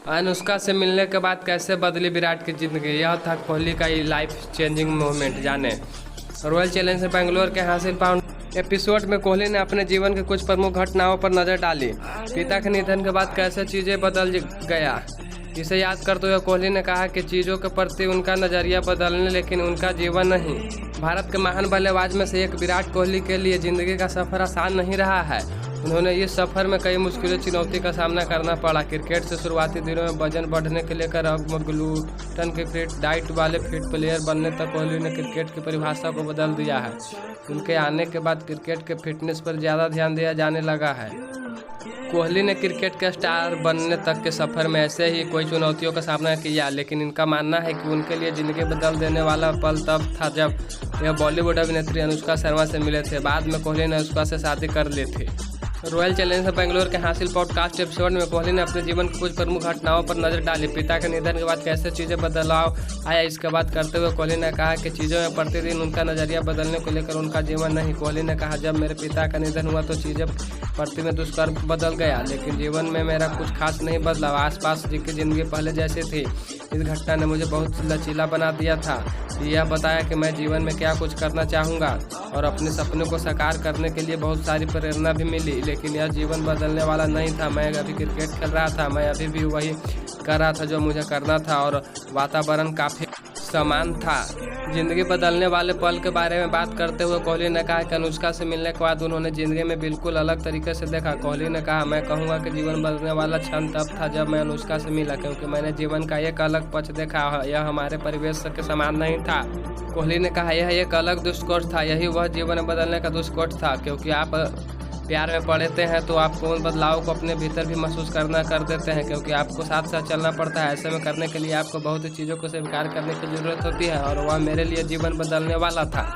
अनुष्का से मिलने के बाद कैसे बदली विराट की जिंदगी, यह था कोहली का लाइफ चेंजिंग मोमेंट। जाने रॉयल चैलेंजर बेंगलोर के हासिल पाउंड एपिसोड में कोहली ने अपने जीवन के कुछ प्रमुख घटनाओं पर नजर डाली। पिता के निधन के बाद कैसे चीजें बदल गया, इसे याद करते हुए कोहली ने कहा कि चीज़ों के प्रति उनका नज़रिया बदलने, लेकिन उनका जीवन नहीं। भारत के महान बल्लेबाज में से एक विराट कोहली के लिए ज़िंदगी का सफ़र आसान नहीं रहा है। उन्होंने इस सफ़र में कई मुश्किलों चुनौती का सामना करना पड़ा। क्रिकेट से शुरुआती दिनों में वजन बढ़ने के लेकर अब ग्लूटन के फिट डाइट वाले फिट प्लेयर बनने तक कोहली ने क्रिकेट की परिभाषा को बदल दिया है। उनके आने के बाद क्रिकेट के फिटनेस पर ज़्यादा ध्यान दिया जाने लगा है। कोहली ने क्रिकेट के स्टार बनने तक के सफ़र में ऐसे ही कोई चुनौतियों का सामना किया, लेकिन इनका मानना है कि उनके लिए ज़िंदगी बदल देने वाला पल तब था जब यह बॉलीवुड अभिनेत्री अनुष्का शर्मा से मिले थे। बाद में कोहली ने अनुष्का से शादी कर ली थी। रॉयल चैलेंजर बेंगलोर के हासिल पॉडकास्ट एपिसोड में कोहली ने अपने जीवन की कुछ प्रमुख घटनाओं पर नजर डाली। पिता के निधन के बाद कैसे चीज़ें बदलाव आया, इसके बात करते हुए कोहली ने कहा कि चीज़ों में प्रतिदिन उनका नज़रिया बदलने को लेकर उनका जीवन नहीं। कोहली ने कहा, जब मेरे पिता का निधन हुआ तो चीज़ें प्रति में दुष्कर बदल गया, लेकिन जीवन में मेरा कुछ खास नहीं बदला। आसपास की ज़िंदगी पहले जैसी थी। इस घटना ने मुझे बहुत लचीला बना दिया था। यह बताया कि मैं जीवन में क्या कुछ करना चाहूँगा और अपने सपनों को साकार करने के लिए बहुत सारी प्रेरणा भी मिली, लेकिन यह जीवन बदलने वाला नहीं था। मैं अभी क्रिकेट खेल रहा था, मैं अभी भी वही कर रहा था जो मुझे करना था और वातावरण काफ़ी समान था। जिंदगी बदलने वाले पल के बारे में बात करते हुए कोहली ने कहा कि अनुष्का से मिलने के बाद उन्होंने ज़िंदगी में बिल्कुल अलग तरीके से देखा। कोहली ने कहा, मैं कहूँगा कि जीवन बदलने वाला क्षण तब था जब मैं अनुष्का से मिला, क्योंकि मैंने जीवन का एक अलग पक्ष देखा। यह हमारे परिवेश के समान नहीं था। कोहली ने कहा, यह एक अलग दृष्टिकोण था। यही वह जीवन बदलने का दृष्टिकोण था, क्योंकि आप प्यार में पड़ते हैं तो आपको उन बदलाव को अपने भीतर भी महसूस करना कर देते हैं, क्योंकि आपको साथ साथ चलना पड़ता है। ऐसे में करने के लिए आपको बहुत सी चीज़ों को स्वीकार करने की ज़रूरत होती है, और वह मेरे लिए जीवन बदलने वाला था।